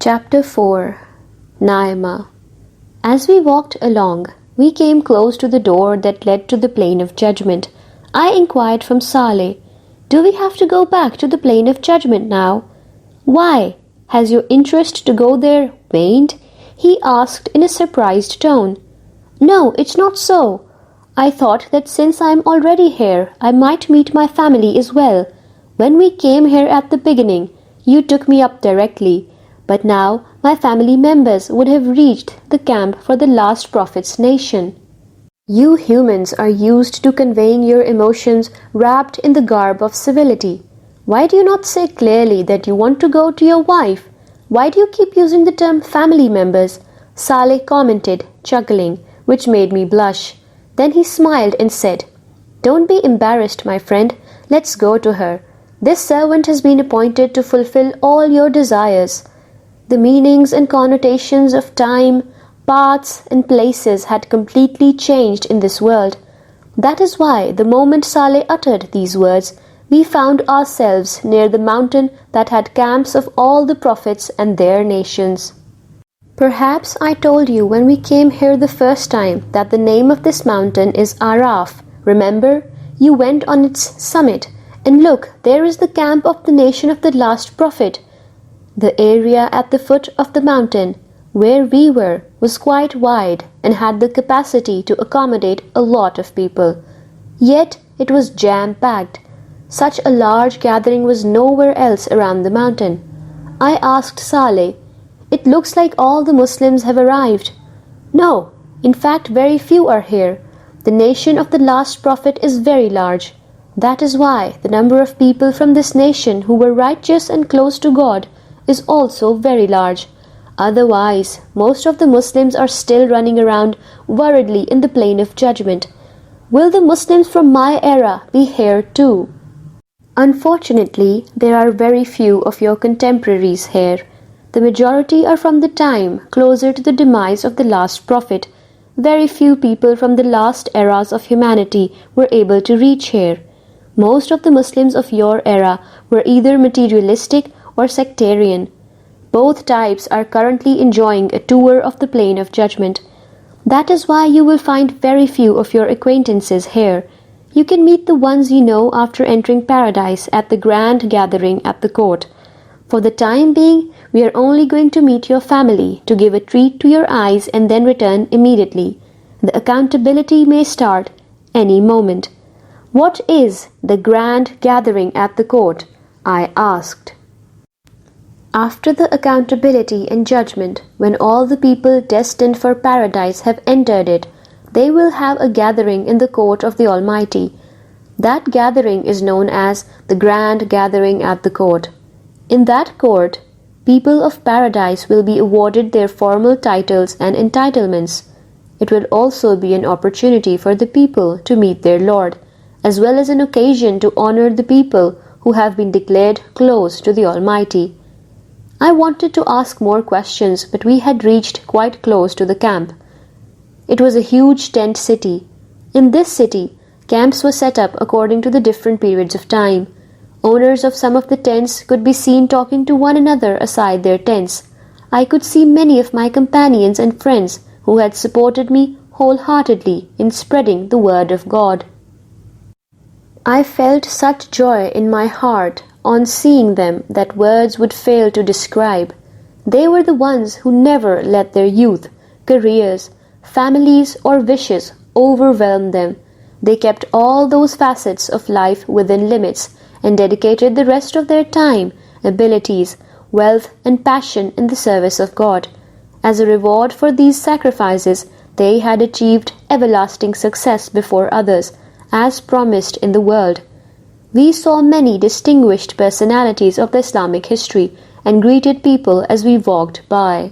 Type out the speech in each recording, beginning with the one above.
Chapter 4 Naima. As we walked along, we came close to the door that led to the plane of judgment. I inquired from Saleh, "Do we have to go back to the plane of judgment now?" "Why? Has your interest to go there waned?" he asked in a surprised tone. "No, it's not so. I thought that since I am already here, I might meet my family as well. When we came here at the beginning, you took me up directly. But now my family members would have reached the camp for the last prophet's nation. You humans are used to conveying your emotions wrapped in the garb of civility. Why do you not say clearly that you want to go to your wife? Why do you keep using the term family members?" Saleh commented, chuckling, which made me blush. Then he smiled and said, "Don't be embarrassed, my friend. Let's go to her. This servant has been appointed to fulfill all your desires." The meanings and connotations of time, paths, and places had completely changed in this world. That is why, the moment Saleh uttered these words, we found ourselves near the mountain that had camps of all the prophets and their nations. Perhaps I told you when we came here the first time that the name of this mountain is Araf. Remember? You went on its summit, and look, there is the camp of the nation of the last prophet. The area at the foot of the mountain, where we were, was quite wide and had the capacity to accommodate a lot of people. Yet it was jam-packed. Such a large gathering was nowhere else around the mountain. I asked Saleh, "It looks like all the Muslims have arrived." "No, in fact very few are here. The nation of the last prophet is very large. That is why the number of people from this nation who were righteous and close to God is also very large. Otherwise, most of the Muslims are still running around worriedly in the plane of judgment. Will the Muslims from my era be here too?" Unfortunately, there are very few of your contemporaries here. The majority are from the time closer to the demise of the last prophet. Very few people from the last eras of humanity were able to reach here. Most of the Muslims of your era were either materialistic or sectarian. Both types are currently enjoying a tour of the plane of judgment. That is why you will find very few of your acquaintances here. You can meet the ones you know after entering paradise at the grand gathering at the court. For the time being, we are only going to meet your family to give a treat to your eyes and then return immediately. The accountability may start any moment. "What is the grand gathering at the court?" I asked. After the accountability and judgment, when all the people destined for paradise have entered it, they will have a gathering in the court of the Almighty. That gathering is known as the grand gathering at the court. In that court, people of paradise will be awarded their formal titles and entitlements. It will also be an opportunity for the people to meet their Lord, as well as an occasion to honor the people who have been declared close to the Almighty. I wanted to ask more questions, but we had reached quite close to the camp. It was a huge tent city. In this city, camps were set up according to the different periods of time. Owners of some of the tents could be seen talking to one another aside their tents. I could see many of my companions and friends who had supported me wholeheartedly in spreading the word of God. I felt such joy in my heart on seeing them that words would fail to describe. They were the ones who never let their youth, careers, families, or wishes overwhelm them. They kept all those facets of life within limits and dedicated the rest of their time, abilities, wealth, and passion in the service of God. As a reward for these sacrifices, they had achieved everlasting success before others, as promised in the world. We saw many distinguished personalities of the Islamic history and greeted people as we walked by.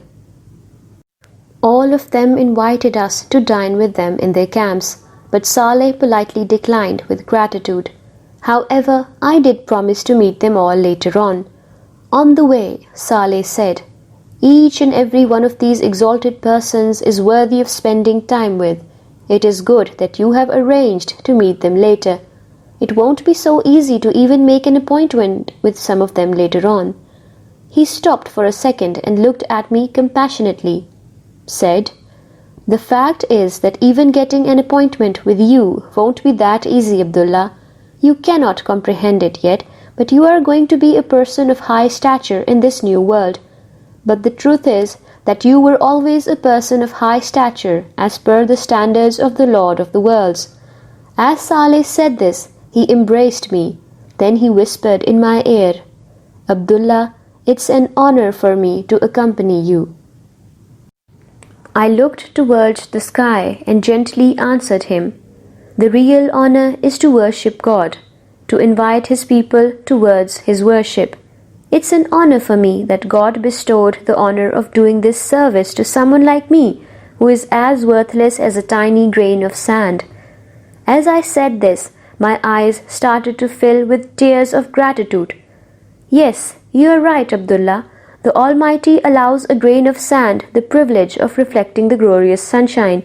All of them invited us to dine with them in their camps, but Saleh politely declined with gratitude. However, I did promise to meet them all later on. On the way, Saleh said, "Each and every one of these exalted persons is worthy of spending time with. It is good that you have arranged to meet them later. It won't be so easy to even make an appointment with some of them later on." He stopped for a second and looked at me compassionately. Said, "The fact is that even getting an appointment with you won't be that easy, Abdullah. You cannot comprehend it yet, but you are going to be a person of high stature in this new world. But the truth is that you were always a person of high stature as per the standards of the Lord of the worlds." As Saleh said this, he embraced me. Then he whispered in my ear, "Abdullah, it's an honor for me to accompany you." I looked towards the sky and gently answered him, "The real honor is to worship God, to invite His people towards His worship. It's an honor for me that God bestowed the honor of doing this service to someone like me, who is as worthless as a tiny grain of sand." As I said this, my eyes started to fill with tears of gratitude. Yes, you are right, Abdullah. The Almighty allows a grain of sand the privilege of reflecting the glorious sunshine.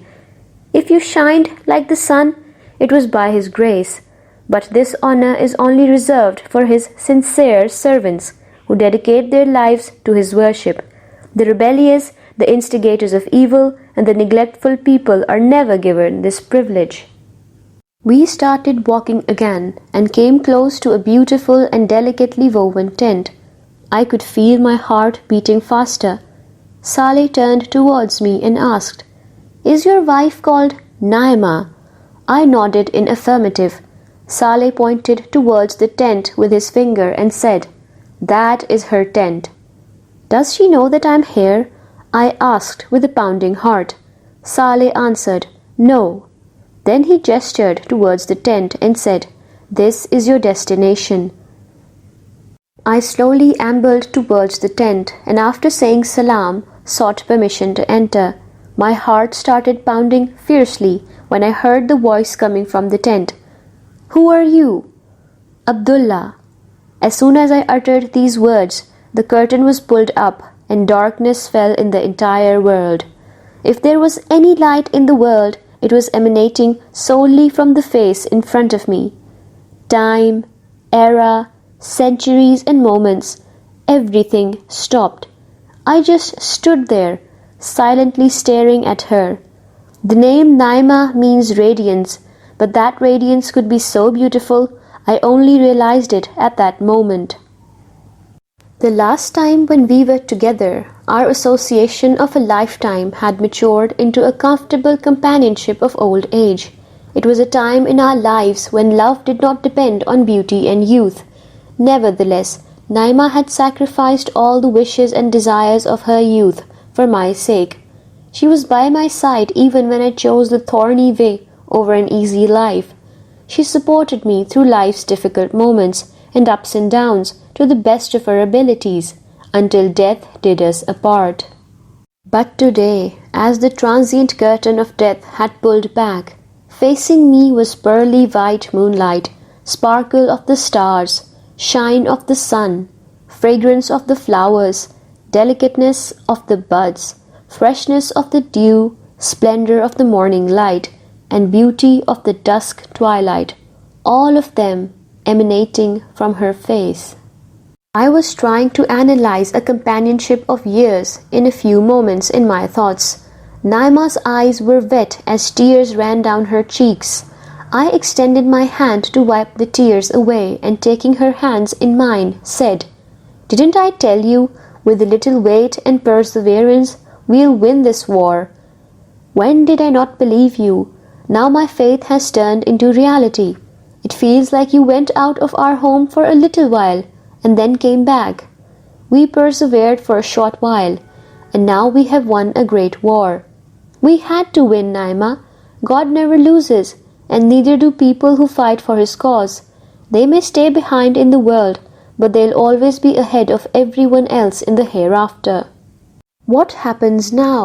If you shined like the sun, it was by His grace. But this honor is only reserved for His sincere servants, who dedicate their lives to His worship. The rebellious, the instigators of evil, and the neglectful people are never given this privilege. We started walking again and came close to a beautiful and delicately woven tent. I could feel my heart beating faster. Saleh turned towards me and asked, "Is your wife called Naima?" I nodded in affirmative. Saleh pointed towards the tent with his finger and said, "That is her tent." "Does she know that I am here?" I asked with a pounding heart. Saleh answered, "No." Then he gestured towards the tent and said, "This is your destination." I slowly ambled towards the tent and after saying salam, sought permission to enter. My heart started pounding fiercely when I heard the voice coming from the tent. "Who are you?" "Abdullah." As soon as I uttered these words, the curtain was pulled up and darkness fell in the entire world. If there was any light in the world, it was emanating solely from the face in front of me. Time, era, centuries and moments, everything stopped. I just stood there, silently staring at her. The name Naima means radiance, but that radiance could be so beautiful, I only realized it at that moment. The last time when we were together, our association of a lifetime had matured into a comfortable companionship of old age. It was a time in our lives when love did not depend on beauty and youth. Nevertheless, Naima had sacrificed all the wishes and desires of her youth for my sake. She was by my side even when I chose the thorny way over an easy life. She supported me through life's difficult moments and ups and downs to the best of her abilities, until death did us apart. But today, as the transient curtain of death had pulled back, facing me was pearly white moonlight, sparkle of the stars, shine of the sun, fragrance of the flowers, delicateness of the buds, freshness of the dew, splendor of the morning light, and beauty of the dusk twilight, all of them emanating from her face. I was trying to analyze a companionship of years in a few moments in my thoughts. Naima's eyes were wet as tears ran down her cheeks. I extended my hand to wipe the tears away and taking her hands in mine, said, "Didn't I tell you, with a little wait and perseverance, we'll win this war? When did I not believe you? Now my faith has turned into reality. It feels like you went out of our home for a little while and then came back. We persevered for a short while, and now we have won a great war. We had to win, Naima. God never loses, and neither do people who fight for His cause. They may stay behind in the world, but they'll always be ahead of everyone else in the hereafter." "What happens now?"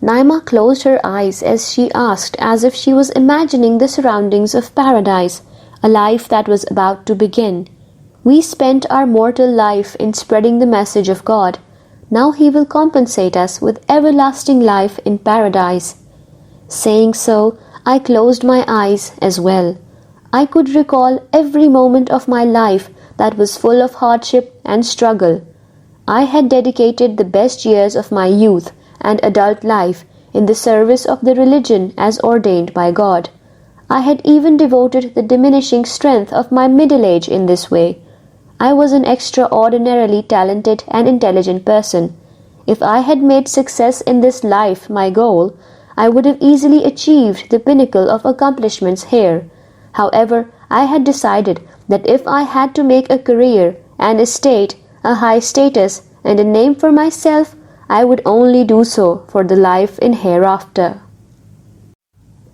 Naima closed her eyes as she asked, as if she was imagining the surroundings of paradise, a life that was about to begin. "We spent our mortal life in spreading the message of God. Now He will compensate us with everlasting life in paradise." Saying so, I closed my eyes as well. I could recall every moment of my life that was full of hardship and struggle. I had dedicated the best years of my youth and adult life in the service of the religion as ordained by God. I had even devoted the diminishing strength of my middle age in this way. I was an extraordinarily talented and intelligent person. If I had made success in this life my goal, I would have easily achieved the pinnacle of accomplishments here. However, I had decided that if I had to make a career, an estate, a high status, and a name for myself, I would only do so for the life in hereafter.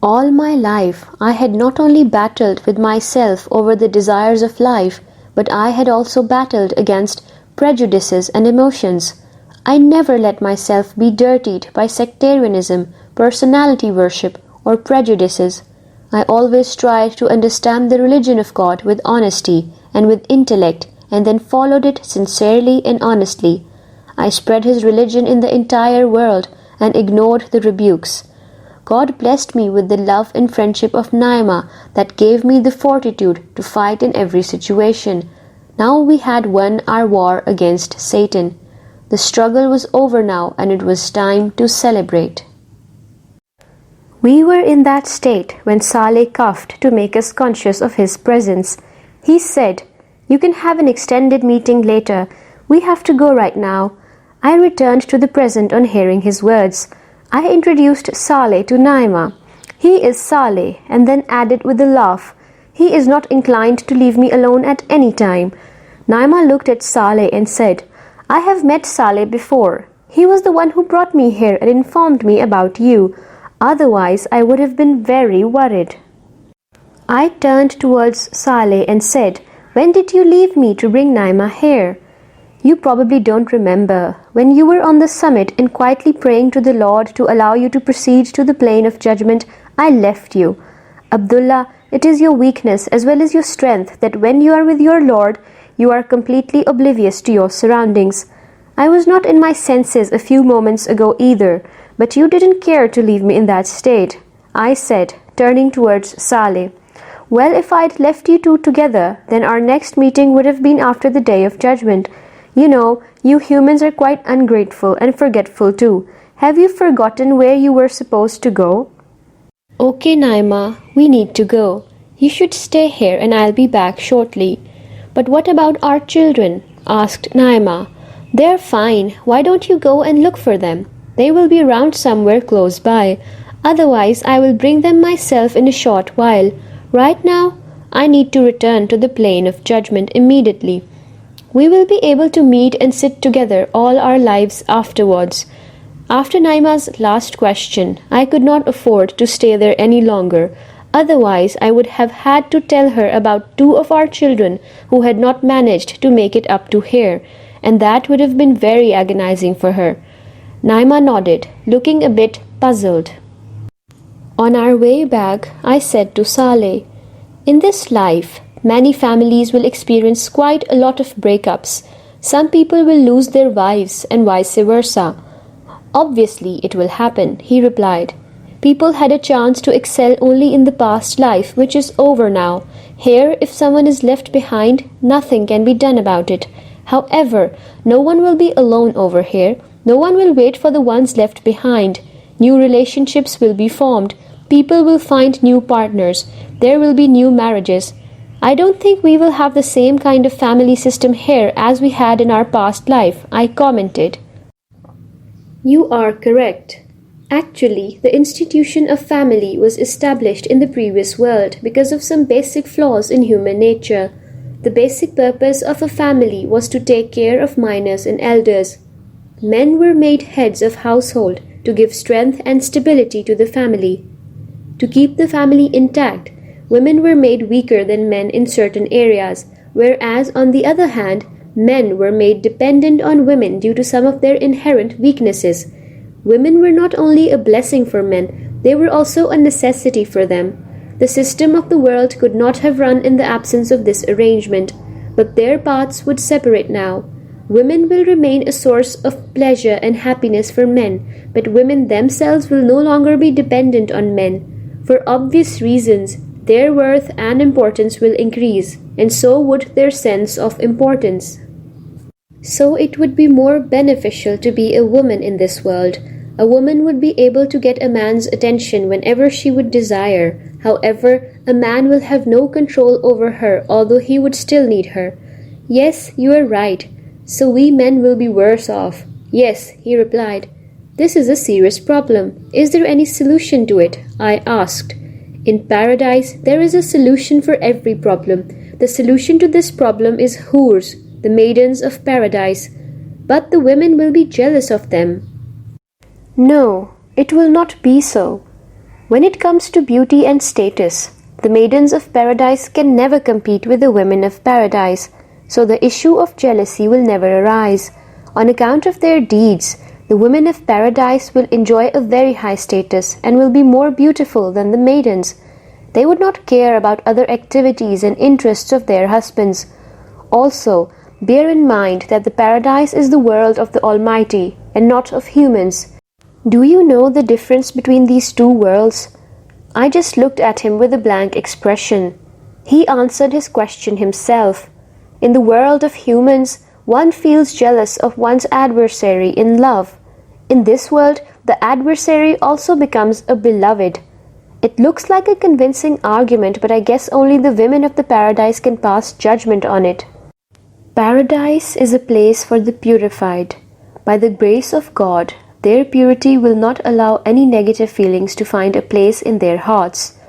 All my life, I had not only battled with myself over the desires of life, but I had also battled against prejudices and emotions. I never let myself be dirtied by sectarianism, personality worship, or prejudices. I always tried to understand the religion of God with honesty and with intellect, and then followed it sincerely and honestly. I spread His religion in the entire world and ignored the rebukes. God blessed me with the love and friendship of Naima that gave me the fortitude to fight in every situation. Now we had won our war against Satan. The struggle was over now, and it was time to celebrate. We were in that state when Saleh coughed to make us conscious of his presence. He said, "You can have an extended meeting later. We have to go right now." I returned to the present on hearing his words. I introduced Saleh to Naima. "He is Saleh," and then added with a laugh, "He is not inclined to leave me alone at any time." Naima looked at Saleh and said, "I have met Saleh before. He was the one who brought me here and informed me about you. Otherwise, I would have been very worried." I turned towards Saleh and said, "When did you leave me to bring Naima here?" "You probably don't remember. When you were on the summit and quietly praying to the Lord to allow you to proceed to the plane of judgment, I left you. Abdullah, it is your weakness as well as your strength that when you are with your Lord, you are completely oblivious to your surroundings. I was not in my senses a few moments ago either, but you didn't care to leave me in that state." I said, turning towards Saleh, "Well, if I'd left you two together, then our next meeting would have been after the day of judgment. You know, you humans are quite ungrateful and forgetful too. Have you forgotten where you were supposed to go?" "Okay, Naima, we need to go. You should stay here and I'll be back shortly." "But what about our children?" asked Naima. "They're fine. Why don't you go and look for them? They will be around somewhere close by. Otherwise, I will bring them myself in a short while. Right now, I need to return to the plane of judgment immediately. We will be able to meet and sit together all our lives afterwards." After Naima's last question, I could not afford to stay there any longer. Otherwise, I would have had to tell her about two of our children who had not managed to make it up to here, and that would have been very agonizing for her. Naima nodded, looking a bit puzzled. On our way back, I said to Saleh, "In this life, many families will experience quite a lot of breakups. Some people will lose their wives and vice versa." "Obviously, it will happen," he replied. "People had a chance to excel only in the past life, which is over now. Here, if someone is left behind, nothing can be done about it. However, no one will be alone over here. No one will wait for the ones left behind. New relationships will be formed. People will find new partners. There will be new marriages. I don't think we will have the same kind of family system here as we had in our past life," I commented. "You are correct. Actually, the institution of family was established in the previous world because of some basic flaws in human nature. The basic purpose of a family was to take care of minors and elders. Men were made heads of household to give strength and stability to the family. To keep the family intact, women were made weaker than men in certain areas, whereas on the other hand, men were made dependent on women due to some of their inherent weaknesses. Women were not only a blessing for men, they were also a necessity for them. The system of the world could not have run in the absence of this arrangement, but their paths would separate now. Women will remain a source of pleasure and happiness for men, but women themselves will no longer be dependent on men. For obvious reasons, their worth and importance will increase, and so would their sense of importance. So it would be more beneficial to be a woman in this world. A woman would be able to get a man's attention whenever she would desire. However, a man will have no control over her, although he would still need her. Yes, you are right. So we men will be worse off. Yes, he replied. This is a serious problem. Is there any solution to it? I asked. In paradise, there is a solution for every problem. The solution to this problem is hurs, the maidens of paradise. But the women will be jealous of them. No, it will not be so. When it comes to beauty and status, the maidens of paradise can never compete with the women of paradise, so the issue of jealousy will never arise. On account of their deeds, the women of paradise will enjoy a very high status and will be more beautiful than the maidens. They would not care about other activities and interests of their husbands. Also, bear in mind that the paradise is the world of the Almighty and not of humans. Do you know the difference between these two worlds? I just looked at him with a blank expression. He answered his question himself. In the world of humans, one feels jealous of one's adversary in love. In this world, the adversary also becomes a beloved. It looks like a convincing argument, but I guess only the women of the paradise can pass judgment on it. Paradise is a place for the purified. By the grace of God, their purity will not allow any negative feelings to find a place in their hearts.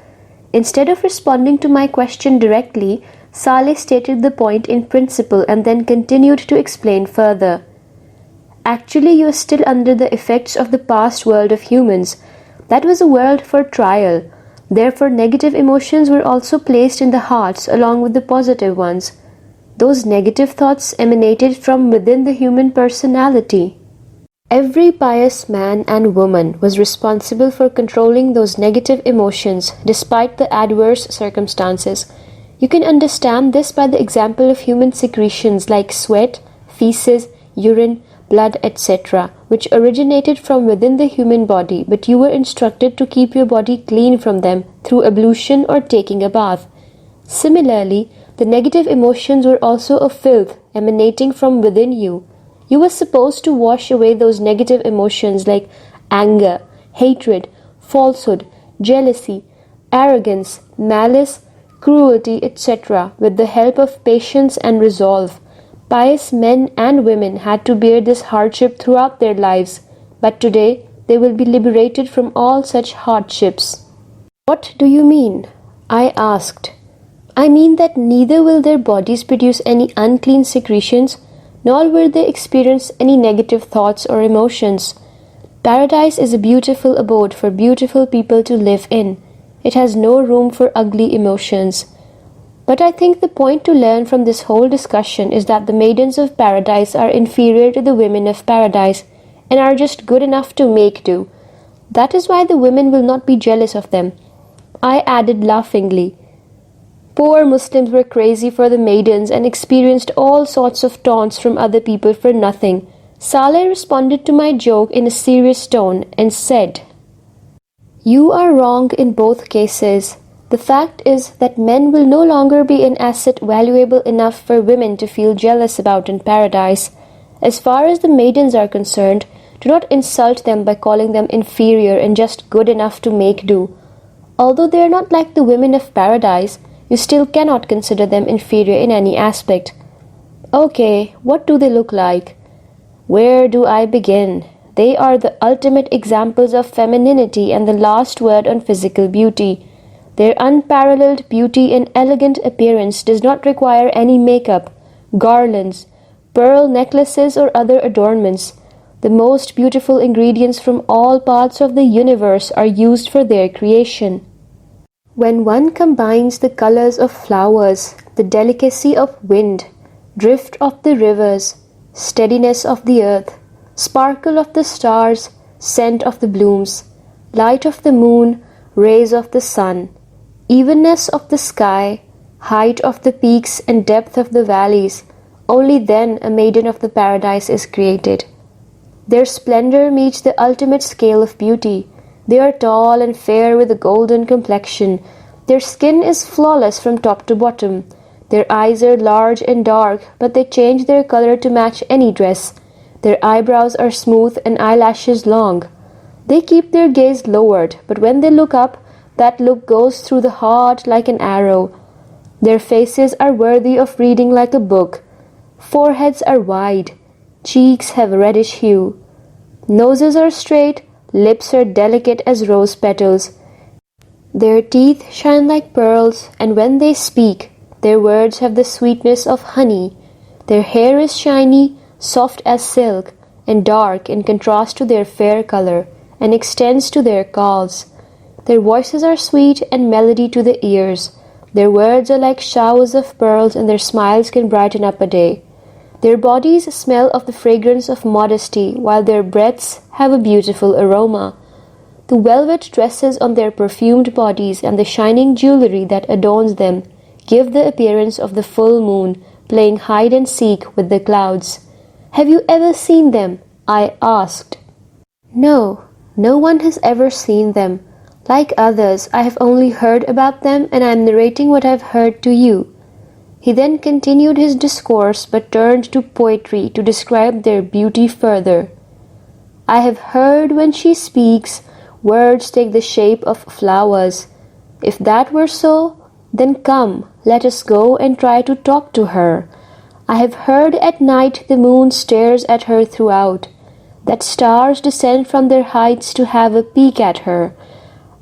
Instead of responding to my question directly, Saleh stated the point in principle and then continued to explain further. Actually, you are still under the effects of the past world of humans. That was a world for trial. Therefore, negative emotions were also placed in the hearts along with the positive ones. Those negative thoughts emanated from within the human personality. Every pious man and woman was responsible for controlling those negative emotions despite the adverse circumstances. You can understand this by the example of human secretions like sweat, feces, urine, blood, etc., which originated from within the human body, but you were instructed to keep your body clean from them through ablution or taking a bath. Similarly, the negative emotions were also a filth emanating from within you. You were supposed to wash away those negative emotions like anger, hatred, falsehood, jealousy, arrogance, malice, cruelty, etc. with the help of patience and resolve. Pious men and women had to bear this hardship throughout their lives, but today they will be liberated from all such hardships. What do you mean? I asked. I mean that neither will their bodies produce any unclean secretions, nor will they experience any negative thoughts or emotions. Paradise is a beautiful abode for beautiful people to live in. It has no room for ugly emotions. But I think the point to learn from this whole discussion is that the maidens of paradise are inferior to the women of paradise and are just good enough to make do. That is why the women will not be jealous of them. I added laughingly. Poor Muslims were crazy for the maidens and experienced all sorts of taunts from other people for nothing. Saleh responded to my joke in a serious tone and said, You are wrong in both cases. The fact is that men will no longer be an asset valuable enough for women to feel jealous about in paradise. As far as the maidens are concerned, do not insult them by calling them inferior and just good enough to make do. Although they are not like the women of paradise, you still cannot consider them inferior in any aspect. Okay, what do they look like? Where do I begin? They are the ultimate examples of femininity and the last word on physical beauty. Their unparalleled beauty and elegant appearance does not require any makeup, garlands, pearl necklaces or other adornments. The most beautiful ingredients from all parts of the universe are used for their creation. When one combines the colors of flowers, the delicacy of wind, drift of the rivers, steadiness of the earth, sparkle of the stars, scent of the blooms, light of the moon, rays of the sun, evenness of the sky, height of the peaks and depth of the valleys, only then a maiden of the paradise is created. Their splendor meets the ultimate scale of beauty. They are tall and fair with a golden complexion. Their skin is flawless from top to bottom. Their eyes are large and dark, but they change their color to match any dress. Their eyebrows are smooth and eyelashes long. They keep their gaze lowered, but when they look up, that look goes through the heart like an arrow. Their faces are worthy of reading like a book. Foreheads are wide. Cheeks have a reddish hue. Noses are straight. Lips are delicate as rose petals. Their teeth shine like pearls, and when they speak, their words have the sweetness of honey. Their hair is shiny, soft as silk, and dark in contrast to their fair color, and extends to their calves. Their voices are sweet and melody to the ears. Their words are like showers of pearls, and their smiles can brighten up a day. Their bodies smell of the fragrance of modesty, while their breaths have a beautiful aroma. The velvet dresses on their perfumed bodies and the shining jewelry that adorns them give the appearance of the full moon playing hide and seek with the clouds. "Have you ever seen them?" I asked. "No, no one has ever seen them. Like others, I have only heard about them, and I am narrating what I have heard to you." He then continued his discourse, but turned to poetry to describe their beauty further. "I have heard when she speaks, words take the shape of flowers. If that were so, then come, let us go and try to talk to her. I have heard at night the moon stares at her throughout, that stars descend from their heights to have a peek at her.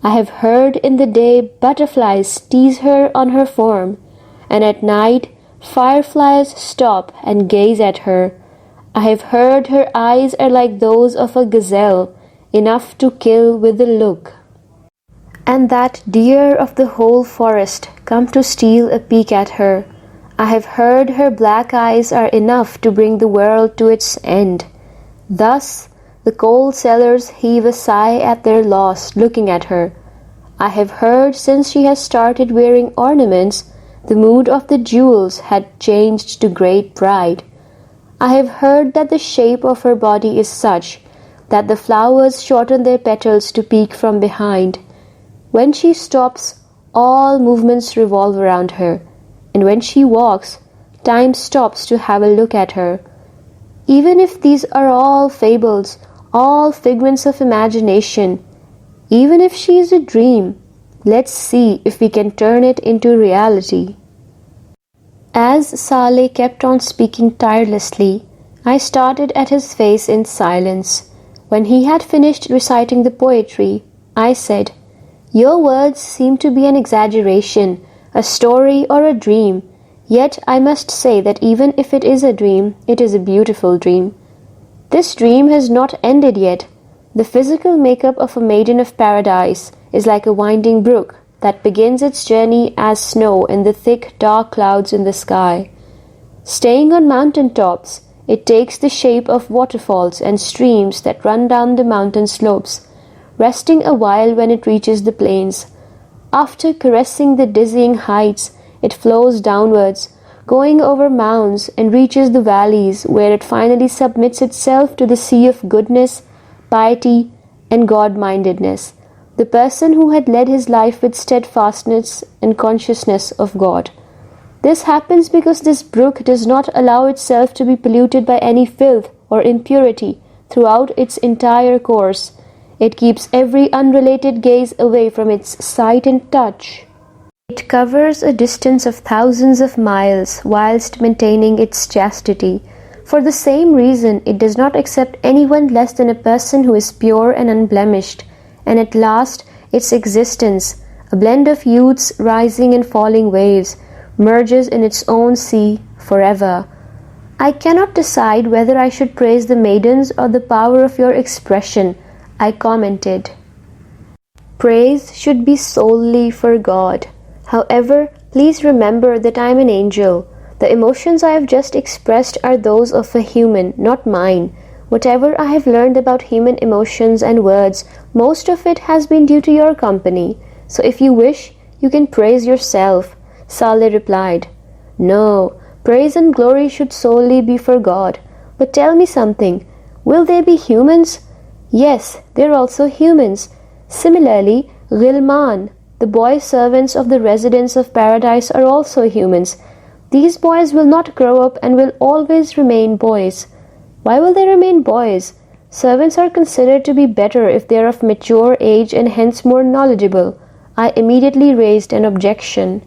I have heard in the day butterflies tease her on her form, and at night fireflies stop and gaze at her. I have heard her eyes are like those of a gazelle, enough to kill with a look, and that deer of the whole forest come to steal a peek at her. I have heard her black eyes are enough to bring the world to its end." Thus the coal sellers heave a sigh at their loss, looking at her. I have heard since she has started wearing ornaments, the mood of the jewels had changed to great pride. I have heard that the shape of her body is such that the flowers shorten their petals to peek from behind. When she stops, all movements revolve around her, and when she walks, time stops to have a look at her. Even if these are all fables, all figments of imagination, even if she is a dream, let's see if we can turn it into reality. As Saleh kept on speaking tirelessly, I started at his face in silence. When he had finished reciting the poetry, I said, "Your words seem to be an exaggeration, a story or a dream, yet I must say that even if it is a dream, it is a beautiful dream. This dream has not ended yet. The physical makeup of a maiden of paradise is like a winding brook that begins its journey as snow in the thick, dark clouds in the sky. Staying on mountain tops, it takes the shape of waterfalls and streams that run down the mountain slopes, resting a while when it reaches the plains. After caressing the dizzying heights, it flows downwards, going over mounds and reaches the valleys, where it finally submits itself to the sea of goodness, piety, and God-mindedness, the person who had led his life with steadfastness and consciousness of God. This happens because this brook does not allow itself to be polluted by any filth or impurity throughout its entire course. It keeps every unrelated gaze away from its sight and touch. It covers a distance of thousands of miles whilst maintaining its chastity. For the same reason, it does not accept anyone less than a person who is pure and unblemished, and at last its existence, a blend of youths rising and falling waves, merges in its own sea forever. I cannot decide whether I should praise the maidens or the power of your expression, I commented. Praise should be solely for God. However, please remember that I am an angel. The emotions I have just expressed are those of a human, not mine. Whatever I have learned about human emotions and words, most of it has been due to your company. So if you wish, you can praise yourself, Saleh replied. No, praise and glory should solely be for God. But tell me something, will they be humans? Yes, they are also humans. Similarly, Ghilman, the boy servants of the residents of paradise, are also humans. These boys will not grow up and will always remain boys. Why will they remain boys? Servants are considered to be better if they are of mature age and hence more knowledgeable. I immediately raised an objection.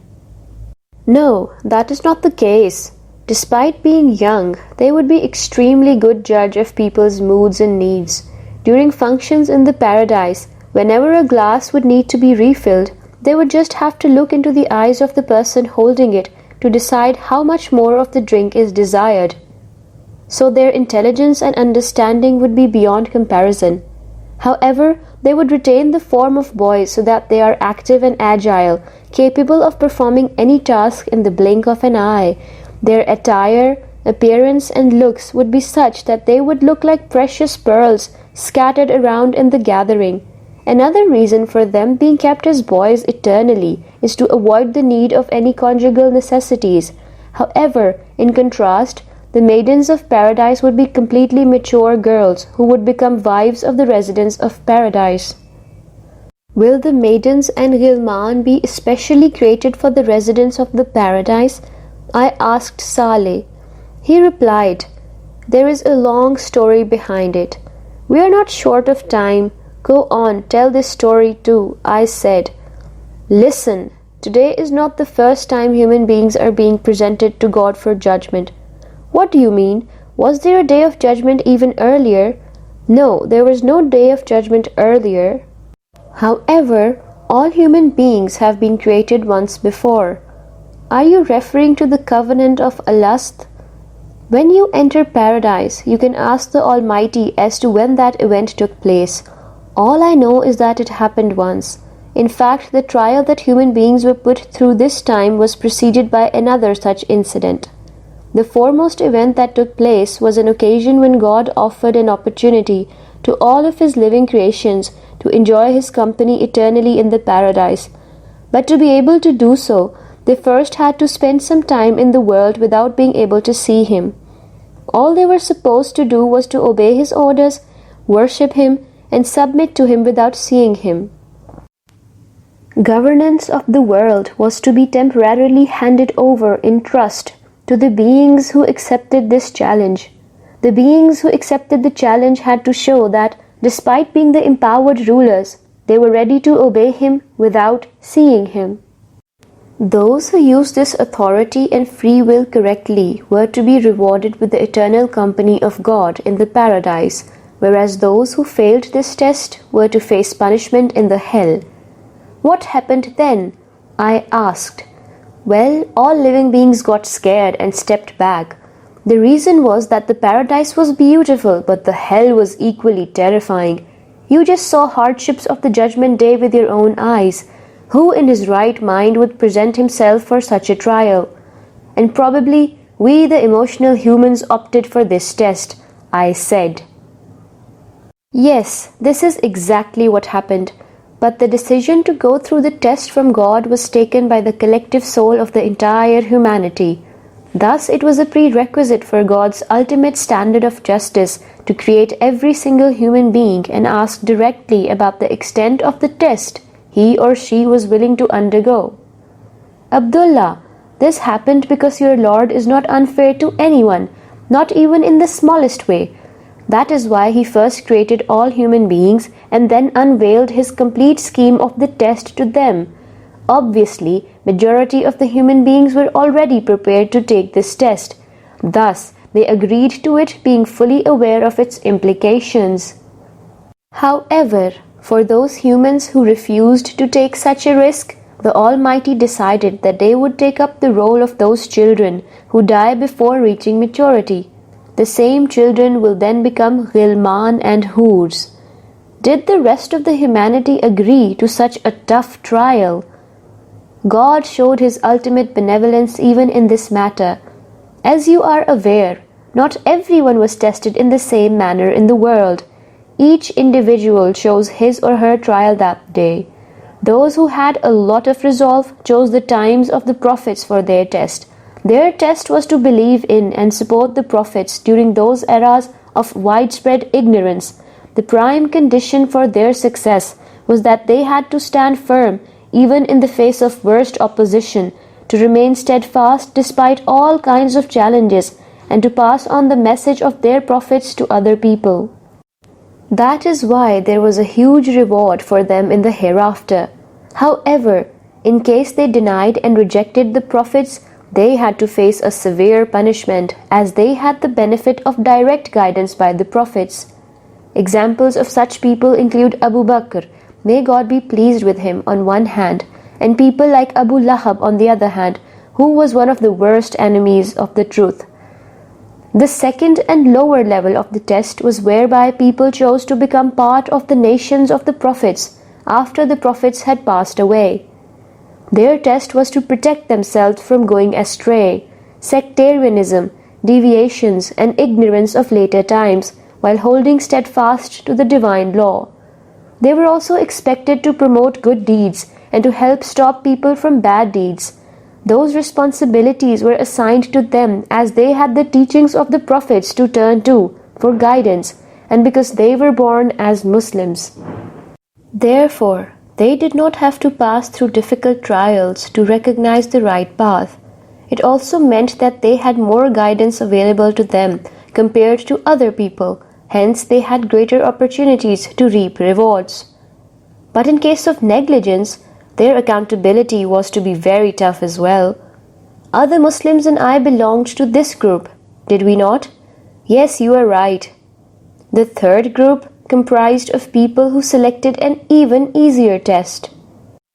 No, that is not the case. Despite being young, they would be extremely good judge of people's moods and needs. During functions in the paradise, whenever a glass would need to be refilled, they would just have to look into the eyes of the person holding it to decide how much more of the drink is desired. So their intelligence and understanding would be beyond comparison. However, they would retain the form of boys so that they are active and agile, capable of performing any task in the blink of an eye. Their attire, appearance, and looks would be such that they would look like precious pearls scattered around in the gathering. Another reason for them being kept as boys eternally is to avoid the need of any conjugal necessities. However, in contrast, the maidens of paradise would be completely mature girls who would become wives of the residents of paradise. Will the maidens and ghilman be especially created for the residents of the paradise? I asked Saleh. He replied, "There is a long story behind it. We are not short of time. Go on, tell this story too," I said. Listen, today is not the first time human beings are being presented to God for judgment. What do you mean? Was there a day of judgment even earlier? No, there was no day of judgment earlier. However, all human beings have been created once before. Are you referring to the covenant of Alast? When you enter paradise, you can ask the Almighty as to when that event took place. All I know is that it happened once. In fact, the trial that human beings were put through this time was preceded by another such incident. The foremost event that took place was an occasion when God offered an opportunity to all of His living creations to enjoy His company eternally in the paradise. But to be able to do so, they first had to spend some time in the world without being able to see Him. All they were supposed to do was to obey His orders, worship Him, and submit to Him without seeing Him. Governance of the world was to be temporarily handed over in trust to the beings who accepted this challenge. The beings who accepted the challenge had to show that, despite being the empowered rulers, they were ready to obey Him without seeing Him. Those who used this authority and free will correctly were to be rewarded with the eternal company of God in the paradise, whereas those who failed this test were to face punishment in the hell. What happened then? I asked. Well, all living beings got scared and stepped back. The reason was that the paradise was beautiful, but the hell was equally terrifying. You just saw hardships of the judgment day with your own eyes. Who in his right mind would present himself for such a trial? And probably we, the emotional humans, opted for this test, I said. Yes, this is exactly what happened. But the decision to go through the test from God was taken by the collective soul of the entire humanity. Thus, it was a prerequisite for God's ultimate standard of justice to create every single human being and ask directly about the extent of the test he or she was willing to undergo. Abdullah, this happened because your Lord is not unfair to anyone, not even in the smallest way. That is why He first created all human beings and then unveiled His complete scheme of the test to them. Obviously, majority of the human beings were already prepared to take this test. Thus, they agreed to it, being fully aware of its implications. However, for those humans who refused to take such a risk, the Almighty decided that they would take up the role of those children who die before reaching maturity. The same children will then become ghilman and hurs. Did the rest of the humanity agree to such a tough trial? God showed His ultimate benevolence even in this matter. As you are aware, not everyone was tested in the same manner in the world. Each individual chose his or her trial that day. Those who had a lot of resolve chose the times of the prophets for their test. Their test was to believe in and support the prophets during those eras of widespread ignorance. The prime condition for their success was that they had to stand firm even in the face of worst opposition, to remain steadfast despite all kinds of challenges, and to pass on the message of their prophets to other people. That is why there was a huge reward for them in the hereafter. However, in case they denied and rejected the prophets, they had to face a severe punishment, as they had the benefit of direct guidance by the prophets. Examples of such people include Abu Bakr, may God be pleased with him, on one hand, and people like Abu Lahab on the other hand, who was one of the worst enemies of the truth. The second and lower level of the test was whereby people chose to become part of the nations of the prophets after the prophets had passed away. Their test was to protect themselves from going astray, sectarianism, deviations, and ignorance of later times, while holding steadfast to the divine law. They were also expected to promote good deeds and to help stop people from bad deeds. Those responsibilities were assigned to them as they had the teachings of the prophets to turn to for guidance, and because they were born as Muslims. Therefore, they did not have to pass through difficult trials to recognize the right path. It also meant that they had more guidance available to them compared to other people, hence they had greater opportunities to reap rewards. But in case of negligence, their accountability was to be very tough as well. Other Muslims and I belonged to this group, did we not? Yes, you are right. The third group comprised of people who selected an even easier test.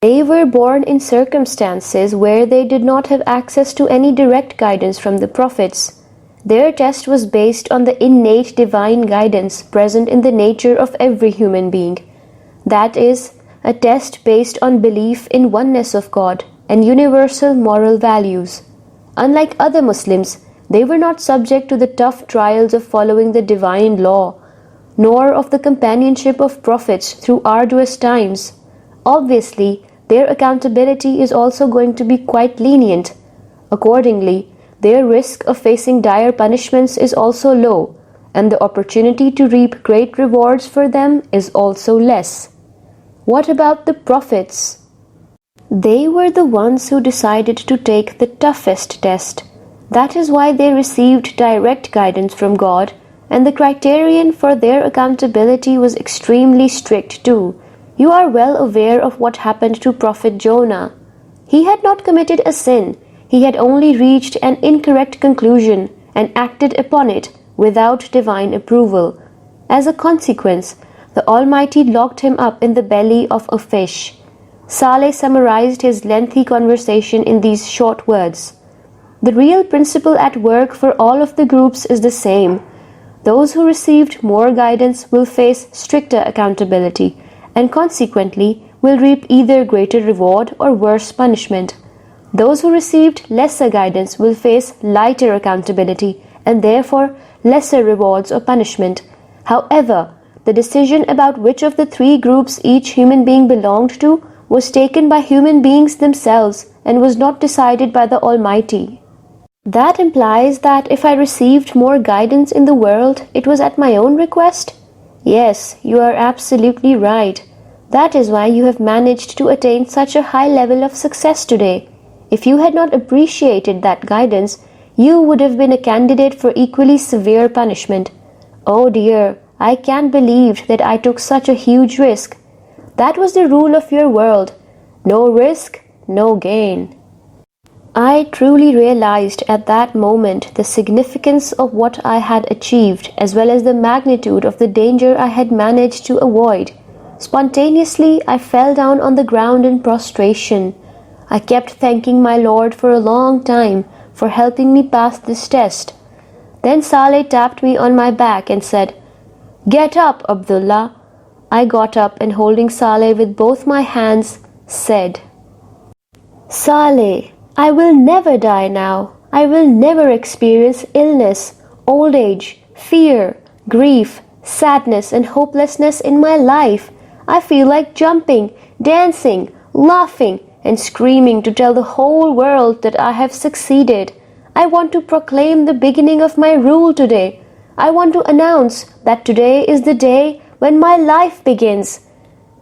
They were born in circumstances where they did not have access to any direct guidance from the prophets. Their test was based on the innate divine guidance present in the nature of every human being. That is, a test based on belief in oneness of God and universal moral values. Unlike other Muslims, they were not subject to the tough trials of following the divine law, nor of the companionship of prophets through arduous times. Obviously, their accountability is also going to be quite lenient. Accordingly, their risk of facing dire punishments is also low, and the opportunity to reap great rewards for them is also less. What about the prophets? They were the ones who decided to take the toughest test. That is why they received direct guidance from God, and the criterion for their accountability was extremely strict too. You are well aware of what happened to Prophet Jonah. He had not committed a sin. He had only reached an incorrect conclusion and acted upon it without divine approval. As a consequence, the Almighty locked him up in the belly of a fish. Saleh summarized his lengthy conversation in these short words. The real principle at work for all of the groups is the same. Those who received more guidance will face stricter accountability, and consequently will reap either greater reward or worse punishment. Those who received lesser guidance will face lighter accountability and therefore lesser rewards or punishment. However, the decision about which of the three groups each human being belonged to was taken by human beings themselves and was not decided by the Almighty. That implies that if I received more guidance in the world, it was at my own request? Yes, you are absolutely right. That is why you have managed to attain such a high level of success today. If you had not appreciated that guidance, you would have been a candidate for equally severe punishment. Oh dear, I can't believe that I took such a huge risk. That was the rule of your world. No risk, no gain. I truly realized at that moment the significance of what I had achieved, as well as the magnitude of the danger I had managed to avoid. Spontaneously, I fell down on the ground in prostration. I kept thanking my Lord for a long time for helping me pass this test. Then Saleh tapped me on my back and said, "Get up, Abdullah." I got up and holding Saleh with both my hands, said, "Saleh, I will never die now. I will never experience illness, old age, fear, grief, sadness, and hopelessness in my life. I feel like jumping, dancing, laughing, and screaming to tell the whole world that I have succeeded. I want to proclaim the beginning of my rule today. I want to announce that today is the day when my life begins."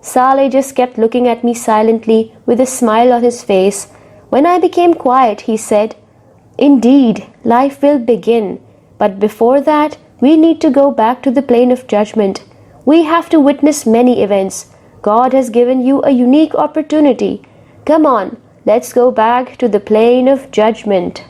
Saleh just kept looking at me silently with a smile on his face. When I became quiet, he said, "Indeed, life will begin, but before that, we need to go back to the plane of judgment. We have to witness many events. God has given you a unique opportunity. Come on, let's go back to the plane of judgment."